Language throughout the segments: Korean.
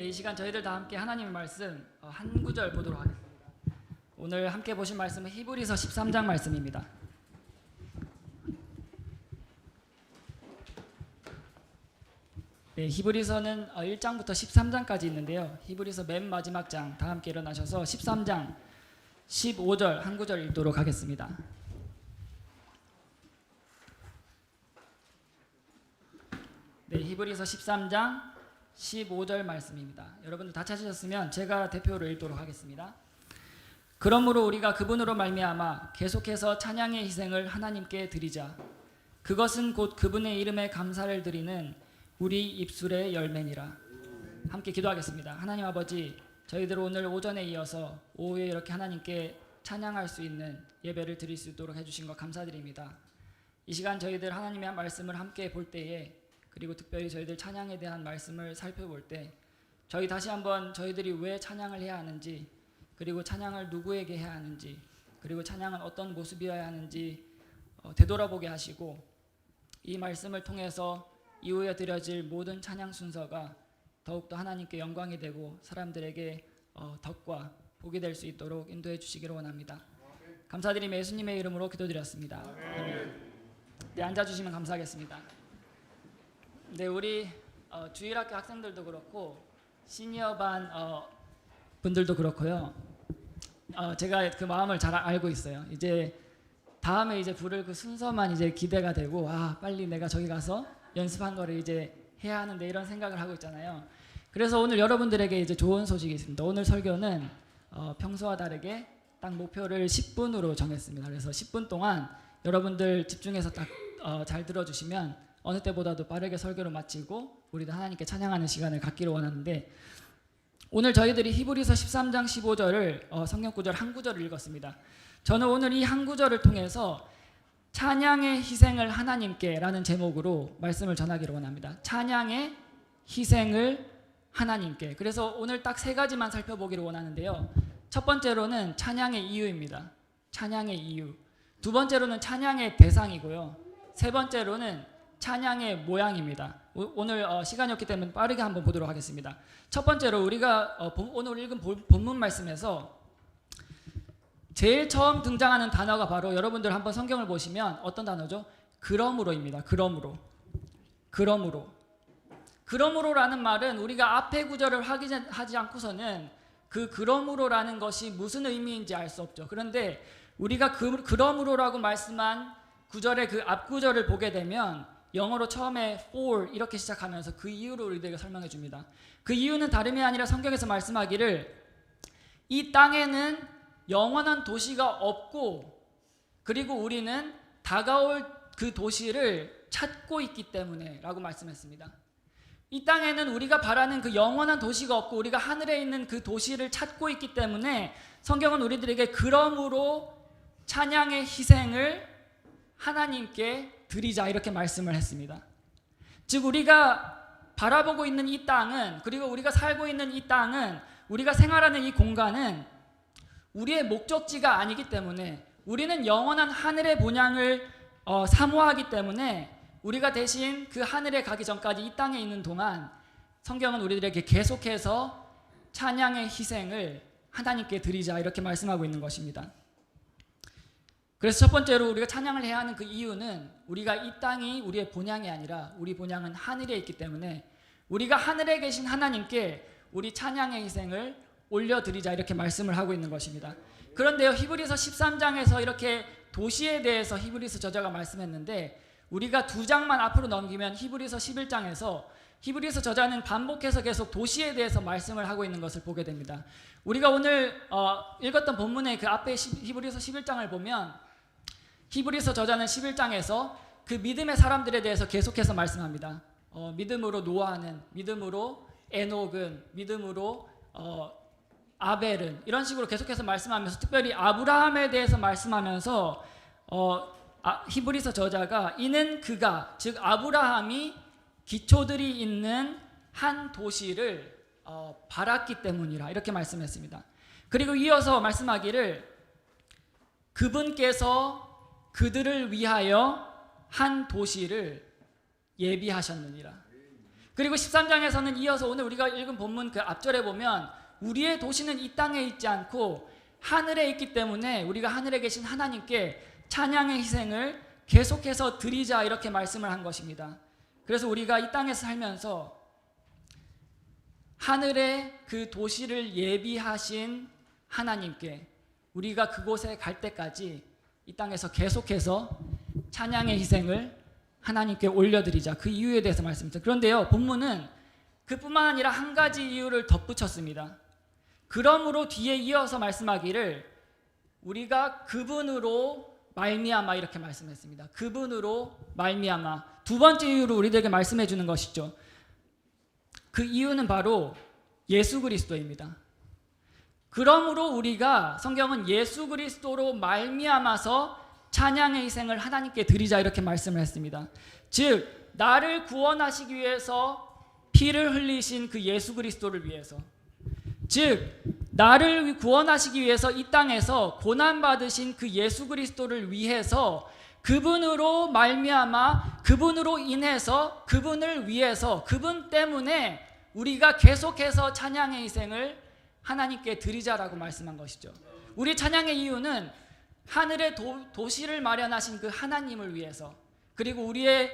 이 시간 저희들 다 함께 하나님의 말씀 한 구절 보도록 하겠습니다. 오늘 함께 보신 말씀은 히브리서 13장 말씀입니다. 네, 히브리서는 1장부터 13장까지 있는데요. 히브리서 맨 마지막 장 다 함께 일어나셔서 13장 15절 한 구절 읽도록 하겠습니다. 네, 히브리서 13장 15절 말씀입니다. 여러분들 다 찾으셨으면 제가 대표로 읽도록 하겠습니다. 그러므로 우리가 그분으로 말미암아 계속해서 찬양의 희생을 하나님께 드리자. 그것은 곧 그분의 이름에 감사를 드리는 우리 입술의 열매니라. 함께 기도하겠습니다. 하나님 아버지, 저희들 오늘 오전에 이어서 오후에 이렇게 하나님께 찬양할 수 있는 예배를 드릴 수 있도록 해주신 것 감사드립니다. 이 시간 저희들 하나님의 말씀을 함께 볼 때에, 그리고 특별히 저희들 찬양에 대한 말씀을 살펴볼 때 저희 다시 한번 저희들이 왜 찬양을 해야 하는지, 그리고 찬양을 누구에게 해야 하는지, 그리고 찬양은 어떤 모습이어야 하는지 되돌아보게 하시고, 이 말씀을 통해서 이후에 드려질 모든 찬양 순서가 더욱더 하나님께 영광이 되고 사람들에게 덕과 복이 될 수 있도록 인도해 주시기를 원합니다. 감사드리며 예수님의 이름으로 기도드렸습니다. 네, 앉아주시면 감사하겠습니다. 네, 우리 주일학교 학생들도 그렇고 시니어반 분들도 그렇고요. 제가 그 마음을 잘 알고 있어요. 이제 다음에 이제 부를 그 순서만 이제 기대가 되고, 빨리 내가 저기 가서 연습한 거를 이제 해야 하는데, 이런 생각을 하고 있잖아요. 그래서 오늘 여러분들에게 이제 좋은 소식이 있습니다. 오늘 설교는 평소와 다르게 딱 목표를 10분으로 정했습니다. 그래서 10분 동안 여러분들 집중해서 딱 잘 들어주시면 어느 때보다도 빠르게 설교를 마치고 우리도 하나님께 찬양하는 시간을 갖기를 원하는데, 오늘 저희들이 히브리서 13장 15절을 성경 구절 한 구절을 읽었습니다. 저는 오늘 이 한 구절을 통해서 찬양의 희생을 하나님께 라는 제목으로 말씀을 전하기를 원합니다. 찬양의 희생을 하나님께. 그래서 오늘 딱 세 가지만 살펴보기를 원하는데요. 첫 번째로는 찬양의 이유입니다. 찬양의 이유. 두 번째로는 찬양의 대상이고요. 세 번째로는 찬양의 모양입니다. 오늘 시간이 없기 때문에 빠르게 한번 보도록 하겠습니다. 첫 번째로 우리가 오늘 읽은 본문 말씀에서 제일 처음 등장하는 단어가 바로, 여러분들 한번 성경을 보시면 어떤 단어죠? 그러므로입니다. 그러므로라는 말은 우리가 앞에 구절을 확인하지 않고서는 그 그러므로라는 것이 무슨 의미인지 알 수 없죠. 그런데 우리가 그러므로라고 말씀한 구절의 그 앞 구절을 보게 되면 영어로 처음에 for 이렇게 시작하면서 그 이유를 우리들에게 설명해 줍니다. 그 이유는 다름이 아니라 성경에서 말씀하기를, 이 땅에는 영원한 도시가 없고, 그리고 우리는 다가올 그 도시를 찾고 있기 때문에 라고 말씀했습니다. 이 땅에는 우리가 바라는 그 영원한 도시가 없고 우리가 하늘에 있는 그 도시를 찾고 있기 때문에 성경은 우리들에게 그러므로 찬양의 희생을 하나님께 드리자 이렇게 말씀을 했습니다. 즉 우리가 바라보고 있는 이 땅은, 그리고 우리가 살고 있는 이 땅은, 우리가 생활하는 이 공간은 우리의 목적지가 아니기 때문에, 우리는 영원한 하늘의 본향을 사모하기 때문에 우리가 대신 그 하늘에 가기 전까지 이 땅에 있는 동안 성경은 우리들에게 계속해서 찬양의 희생을 하나님께 드리자 이렇게 말씀하고 있는 것입니다. 그래서 첫 번째로 우리가 찬양을 해야 하는 그 이유는, 우리가 이 땅이 우리의 본향이 아니라 우리 본향은 하늘에 있기 때문에 우리가 하늘에 계신 하나님께 우리 찬양의 희생을 올려드리자 이렇게 말씀을 하고 있는 것입니다. 그런데요, 히브리서 13장에서 이렇게 도시에 대해서 히브리서 저자가 말씀했는데, 우리가 두 장만 앞으로 넘기면 히브리서 11장에서 히브리서 저자는 반복해서 계속 도시에 대해서 말씀을 하고 있는 것을 보게 됩니다. 우리가 오늘 읽었던 본문의 그 앞에 히브리서 11장을 보면 히브리서 저자는 11장에서 그 믿음의 사람들에 대해서 계속해서 말씀합니다. 믿음으로 노아는, 믿음으로 에녹은, 믿음으로 아벨은, 이런 식으로 계속해서 말씀하면서 특별히 아브라함에 대해서 말씀하면서 히브리서 저자가 이는 그가, 즉 아브라함이 기초들이 있는 한 도시를 바랐기 때문이라 이렇게 말씀했습니다. 그리고 이어서 말씀하기를, 그분께서 그들을 위하여 한 도시를 예비하셨느니라. 그리고 13장에서는 이어서 오늘 우리가 읽은 본문 그 앞절에 보면 우리의 도시는 이 땅에 있지 않고 하늘에 있기 때문에 우리가 하늘에 계신 하나님께 찬양의 희생을 계속해서 드리자 이렇게 말씀을 한 것입니다. 그래서 우리가 이 땅에서 살면서 하늘의 그 도시를 예비하신 하나님께 우리가 그곳에 갈 때까지 이 땅에서 계속해서 찬양의 희생을 하나님께 올려드리자. 그 이유에 대해서 말씀드립니다. 그런데요, 본문은 그뿐만 아니라 한 가지 이유를 덧붙였습니다. 그러므로 뒤에 이어서 말씀하기를 우리가 그분으로 말미암아 이렇게 말씀했습니다. 그분으로 말미암아. 두 번째 이유로 우리들에게 말씀해 주는 것이죠. 그 이유는 바로 예수 그리스도입니다. 그러므로 우리가 성경은 예수 그리스도로 말미암아서 찬양의 희생을 하나님께 드리자 이렇게 말씀을 했습니다. 즉 나를 구원하시기 위해서 피를 흘리신 그 예수 그리스도를 위해서, 즉 나를 구원하시기 위해서 이 땅에서 고난받으신 그 예수 그리스도를 위해서 그분으로 말미암아 그분으로 인해서 그분을 위해서 그분 때문에 우리가 계속해서 찬양의 희생을 하나님께 드리자라고 말씀한 것이죠. 우리 찬양의 이유는 하늘의 도시를 마련하신 그 하나님을 위해서, 그리고 우리의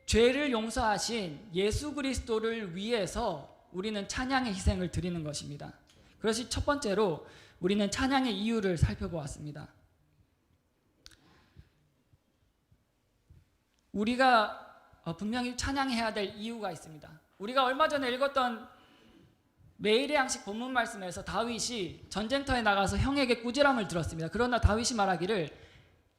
죄를 용서하신 예수 그리스도를 위해서 우리는 찬양의 희생을 드리는 것입니다. 그것이 첫 번째로 우리는 찬양의 이유를 살펴보았습니다. 우리가 분명히 찬양해야 될 이유가 있습니다. 우리가 얼마 전에 읽었던 매일의 양식 본문 말씀에서 다윗이 전쟁터에 나가서 형에게 꾸지람을 들었습니다. 그러나 다윗이 말하기를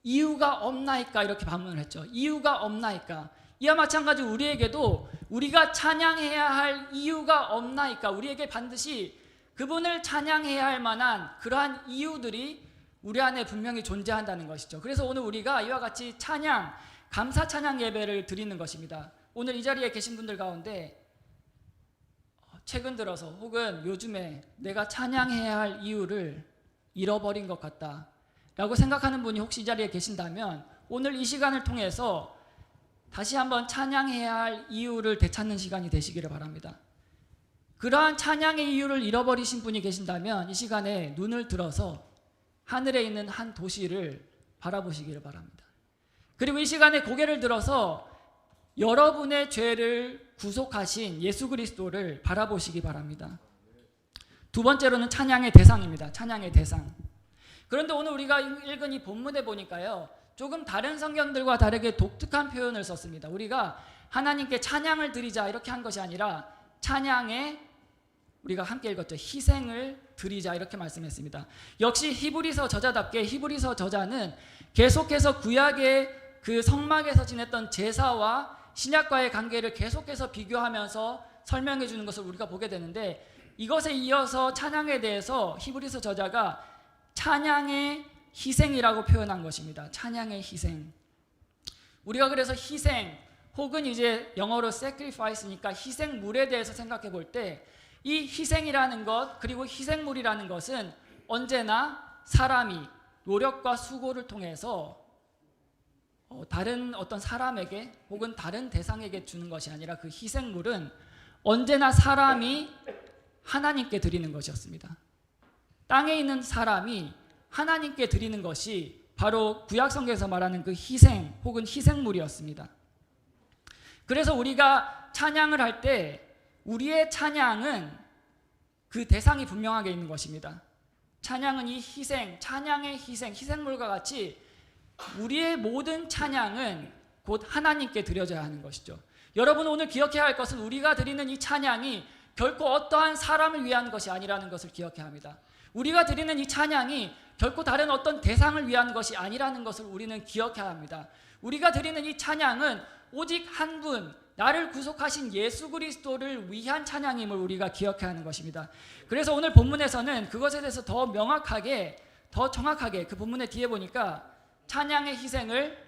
이유가 없나이까 이렇게 반문을 했죠. 이유가 없나이까. 이와 마찬가지로 우리에게도 우리가 찬양해야 할 이유가 없나이까. 우리에게 반드시 그분을 찬양해야 할 만한 그러한 이유들이 우리 안에 분명히 존재한다는 것이죠. 그래서 오늘 우리가 이와 같이 찬양, 감사 찬양 예배를 드리는 것입니다. 오늘 이 자리에 계신 분들 가운데 최근 들어서 혹은 요즘에 내가 찬양해야 할 이유를 잃어버린 것 같다 라고 생각하는 분이 혹시 이 자리에 계신다면 오늘 이 시간을 통해서 다시 한번 찬양해야 할 이유를 되찾는 시간이 되시기를 바랍니다. 그러한 찬양의 이유를 잃어버리신 분이 계신다면 이 시간에 눈을 들어서 하늘에 있는 한 도시를 바라보시기를 바랍니다. 그리고 이 시간에 고개를 들어서 여러분의 죄를 구속하신 예수 그리스도를 바라보시기 바랍니다. 두 번째로는 찬양의 대상입니다. 찬양의 대상. 그런데 오늘 우리가 읽은 이 본문에 보니까요, 조금 다른 성경들과 다르게 독특한 표현을 썼습니다. 우리가 하나님께 찬양을 드리자 이렇게 한 것이 아니라 찬양에 우리가 함께 읽었죠. 희생을 드리자 이렇게 말씀했습니다. 역시 히브리서 저자답게 히브리서 저자는 계속해서 구약의 그 성막에서 지냈던 제사와 신약과의 관계를 계속해서 비교하면서 설명해 주는 것을 우리가 보게 되는데, 이것에 이어서 찬양에 대해서 히브리서 저자가 찬양의 희생이라고 표현한 것입니다. 찬양의 희생. 우리가 그래서 희생 혹은 이제 영어로 sacrifice니까 희생물에 대해서 생각해 볼 때 이 희생이라는 것, 그리고 희생물이라는 것은 언제나 사람이 노력과 수고를 통해서 다른 어떤 사람에게 혹은 다른 대상에게 주는 것이 아니라 그 희생물은 언제나 사람이 하나님께 드리는 것이었습니다. 땅에 있는 사람이 하나님께 드리는 것이 바로 구약성경에서 말하는 그 희생 혹은 희생물이었습니다. 그래서 우리가 찬양을 할 때 우리의 찬양은 그 대상이 분명하게 있는 것입니다. 찬양은 이 희생, 찬양의 희생, 희생물과 같이 우리의 모든 찬양은 곧 하나님께 드려져야 하는 것이죠. 여러분, 오늘 기억해야 할 것은 우리가 드리는 이 찬양이 결코 어떠한 사람을 위한 것이 아니라는 것을 기억해야 합니다. 우리가 드리는 이 찬양이 결코 다른 어떤 대상을 위한 것이 아니라는 것을 우리는 기억해야 합니다. 우리가 드리는 이 찬양은 오직 한 분, 나를 구속하신 예수 그리스도를 위한 찬양임을 우리가 기억해야 하는 것입니다. 그래서 오늘 본문에서는 그것에 대해서 더 명확하게, 더 정확하게 그 본문의 뒤에 보니까 찬양의 희생을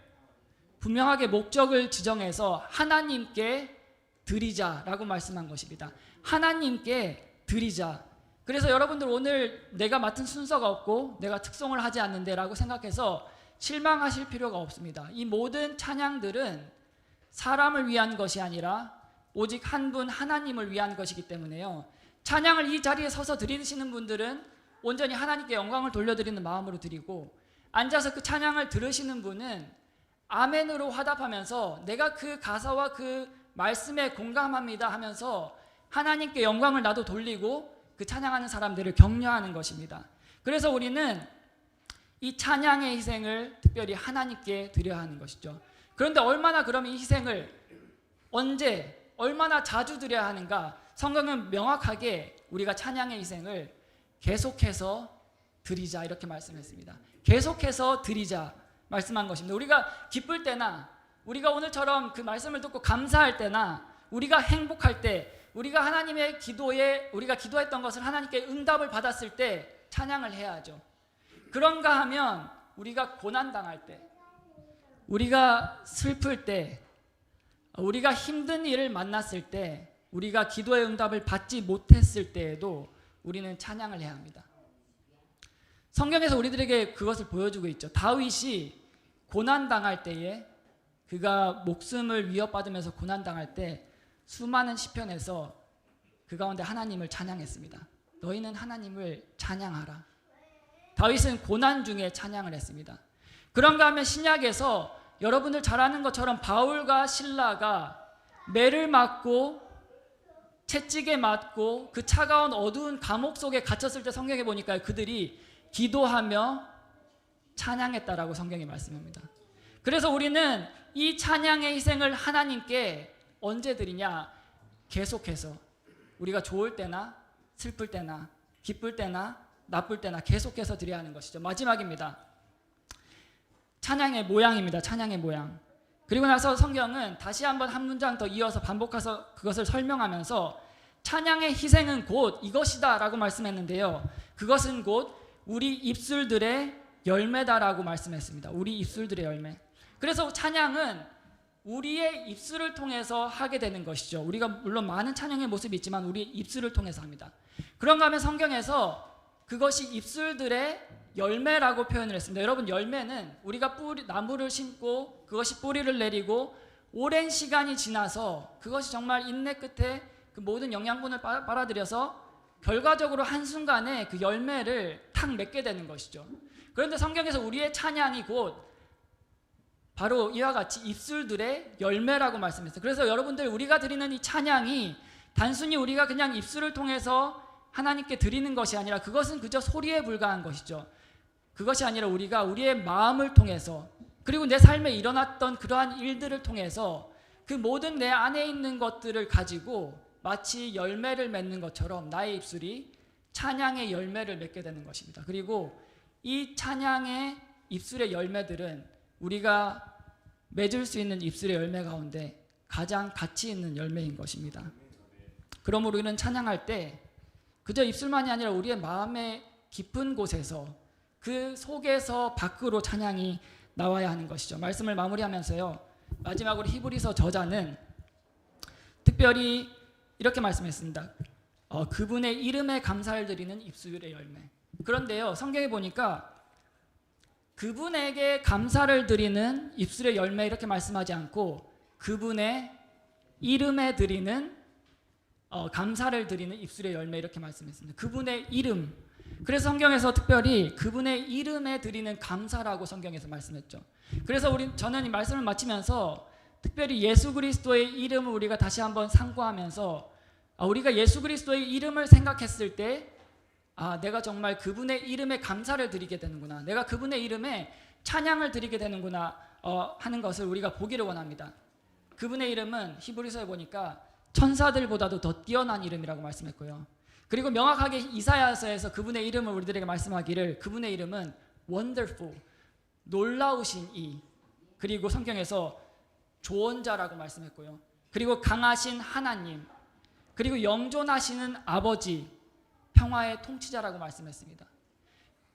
분명하게 목적을 지정해서 하나님께 드리자라고 말씀한 것입니다. 하나님께 드리자. 그래서 여러분들 오늘 내가 맡은 순서가 없고 내가 특송을 하지 않는데 라고 생각해서 실망하실 필요가 없습니다. 이 모든 찬양들은 사람을 위한 것이 아니라 오직 한 분 하나님을 위한 것이기 때문에요. 찬양을 이 자리에 서서 드리시는 분들은 온전히 하나님께 영광을 돌려드리는 마음으로 드리고, 앉아서 그 찬양을 들으시는 분은 아멘으로 화답하면서 내가 그 가사와 그 말씀에 공감합니다 하면서 하나님께 영광을 나도 돌리고 그 찬양하는 사람들을 격려하는 것입니다. 그래서 우리는 이 찬양의 희생을 특별히 하나님께 드려야 하는 것이죠. 그런데 얼마나 그러면 이 희생을 언제 얼마나 자주 드려야 하는가? 성경은 명확하게 우리가 찬양의 희생을 계속해서 드리자 이렇게 말씀했습니다. 계속해서 드리자 말씀한 것입니다. 우리가 기쁠 때나 우리가 오늘처럼 그 말씀을 듣고 감사할 때나 우리가 행복할 때, 우리가 하나님의 기도에 우리가 기도했던 것을 하나님께 응답을 받았을 때 찬양을 해야죠. 그런가 하면 우리가 고난당할 때, 우리가 슬플 때, 우리가 힘든 일을 만났을 때, 우리가 기도의 응답을 받지 못했을 때에도 우리는 찬양을 해야 합니다. 성경에서 우리들에게 그것을 보여주고 있죠. 다윗이 고난당할 때에, 그가 목숨을 위협받으면서 고난당할 때 수많은 시편에서 그 가운데 하나님을 찬양했습니다. 너희는 하나님을 찬양하라. 다윗은 고난 중에 찬양을 했습니다. 그런가 하면 신약에서 여러분들 잘 아는 것처럼 바울과 실라가 매를 맞고 채찍에 맞고 그 차가운 어두운 감옥 속에 갇혔을 때 성경에 보니까 그들이 기도하며 찬양했다라고 성경이 말씀합니다. 그래서 우리는 이 찬양의 희생을 하나님께 언제 드리냐? 계속해서 우리가 좋을 때나 슬플 때나 기쁠 때나 나쁠 때나 계속해서 드려야 하는 것이죠. 마지막입니다. 찬양의 모양입니다. 찬양의 모양. 그리고 나서 성경은 다시 한번 한 문장 더 이어서 반복해서 그것을 설명하면서 찬양의 희생은 곧 이것이다 라고 말씀했는데요. 그것은 곧 우리 입술들의 열매다라고 말씀했습니다. 우리 입술들의 열매. 그래서 찬양은 우리의 입술을 통해서 하게 되는 것이죠. 우리가 물론 많은 찬양의 모습이 있지만 우리의 입술을 통해서 합니다. 그런가 하면 성경에서 그것이 입술들의 열매라고 표현을 했습니다. 여러분, 열매는 우리가 나무를 심고 그것이 뿌리를 내리고 오랜 시간이 지나서 그것이 정말 인내 끝에 그 모든 영양분을 빨아들여서 결과적으로 한순간에 그 열매를 탁 맺게 되는 것이죠. 그런데 성경에서 우리의 찬양이 곧 바로 이와 같이 입술들의 열매라고 말씀했어요. 그래서 여러분들, 우리가 드리는 이 찬양이 단순히 우리가 그냥 입술을 통해서 하나님께 드리는 것이 아니라 그것은 그저 소리에 불과한 것이죠. 그것이 아니라 우리가 우리의 마음을 통해서, 그리고 내 삶에 일어났던 그러한 일들을 통해서 그 모든 내 안에 있는 것들을 가지고 마치 열매를 맺는 것처럼 나의 입술이 찬양의 열매를 맺게 되는 것입니다. 그리고 이 찬양의 입술의 열매들은 우리가 맺을 수 있는 입술의 열매 가운데 가장 가치 있는 열매인 것입니다. 그러므로 우리는 찬양할 때 그저 입술만이 아니라 우리의 마음의 깊은 곳에서, 그 속에서 밖으로 찬양이 나와야 하는 것이죠. 말씀을 마무리하면서요, 마지막으로 히브리서 저자는 특별히 이렇게 말씀했습니다. 그분의 이름에 감사를 드리는 입술의 열매. 그런데요, 성경에 보니까 그분에게 감사를 드리는 입술의 열매 이렇게 말씀하지 않고 그분의 이름에 드리는 감사를 드리는 입술의 열매 이렇게 말씀했습니다. 그분의 이름. 그래서 성경에서 특별히 그분의 이름에 드리는 감사라고 성경에서 말씀했죠. 그래서 저는 이 말씀을 마치면서 특별히 예수 그리스도의 이름을 우리가 다시 한번 상고하면서 우리가 예수 그리스도의 이름을 생각했을 때 내가 정말 그분의 이름에 감사를 드리게 되는구나, 내가 그분의 이름에 찬양을 드리게 되는구나 하는 것을 우리가 보기를 원합니다. 그분의 이름은 히브리서에 보니까 천사들보다도 더 뛰어난 이름이라고 말씀했고요. 그리고 명확하게 이사야서에서 그분의 이름을 우리들에게 말씀하기를 그분의 이름은 wonderful, 놀라우신 이, 그리고 성경에서 조언자라고 말씀했고요. 그리고 강하신 하나님, 그리고 영존하시는 아버지, 평화의 통치자라고 말씀했습니다.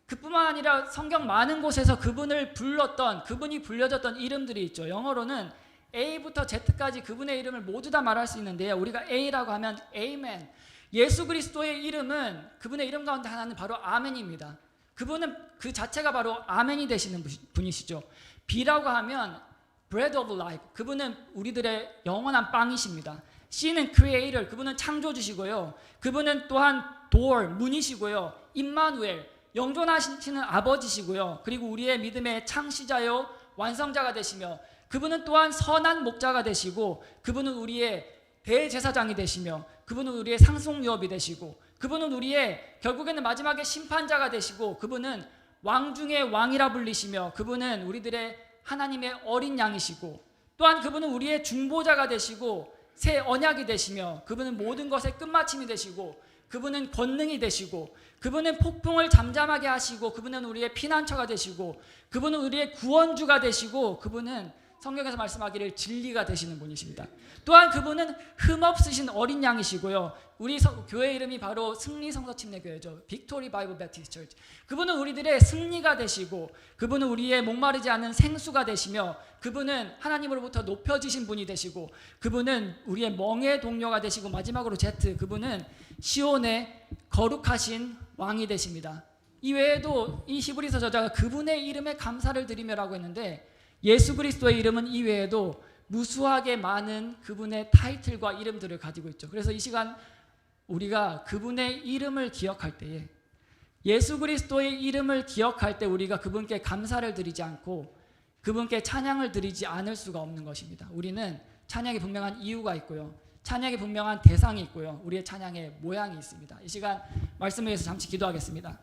그뿐만 아니라 성경 많은 곳에서 그분을 불렀던, 그분이 불려졌던 이름들이 있죠. 영어로는 A부터 Z까지 그분의 이름을 모두 다 말할 수 있는데요, 우리가 A라고 하면 Amen. 예수 그리스도의 이름은, 그분의 이름 가운데 하나는 바로 아멘입니다. 그분은 그 자체가 바로 아멘이 되시는 분이시죠. B라고 하면 Bread of Life, 그분은 우리들의 영원한 빵이십니다. C는 creator, 그분은 창조주시고요. 그분은 또한 door, 문이시고요. 임마누엘, 영존하시는 아버지시고요. 그리고 우리의 믿음의 창시자요 완성자가 되시며, 그분은 또한 선한 목자가 되시고, 그분은 우리의 대제사장이 되시며, 그분은 우리의 상속유업이 되시고, 그분은 우리의 결국에는 마지막에 심판자가 되시고, 그분은 왕 중의 왕이라 불리시며, 그분은 우리들의 하나님의 어린 양이시고, 또한 그분은 우리의 중보자가 되시고 새 언약이 되시며, 그분은 모든 것의 끝마침이 되시고, 그분은 권능이 되시고, 그분은 폭풍을 잠잠하게 하시고, 그분은 우리의 피난처가 되시고, 그분은 우리의 구원주가 되시고, 그분은 성경에서 말씀하기를 진리가 되시는 분이십니다. 또한 그분은 흠없으신 어린 양이시고요. 우리 교회 이름이 바로 승리성서침례교회죠. 빅토리 바이블 배티스트 처치. 그분은 우리들의 승리가 되시고, 그분은 우리의 목마르지 않은 생수가 되시며, 그분은 하나님으로부터 높여지신 분이 되시고, 그분은 우리의 멍의 동료가 되시고, 마지막으로 제트, 그분은 시온의 거룩하신 왕이 되십니다. 이 외에도 이 히브리서 저자가 그분의 이름에 감사를 드리며라고 했는데, 예수 그리스도의 이름은 이 외에도 무수하게 많은 그분의 타이틀과 이름들을 가지고 있죠. 그래서 이 시간 우리가 그분의 이름을 기억할 때에, 예수 그리스도의 이름을 기억할 때 우리가 그분께 감사를 드리지 않고 그분께 찬양을 드리지 않을 수가 없는 것입니다. 우리는 찬양에 분명한 이유가 있고요, 찬양에 분명한 대상이 있고요, 우리의 찬양의 모양이 있습니다. 이 시간 말씀을 위해서 잠시 기도하겠습니다.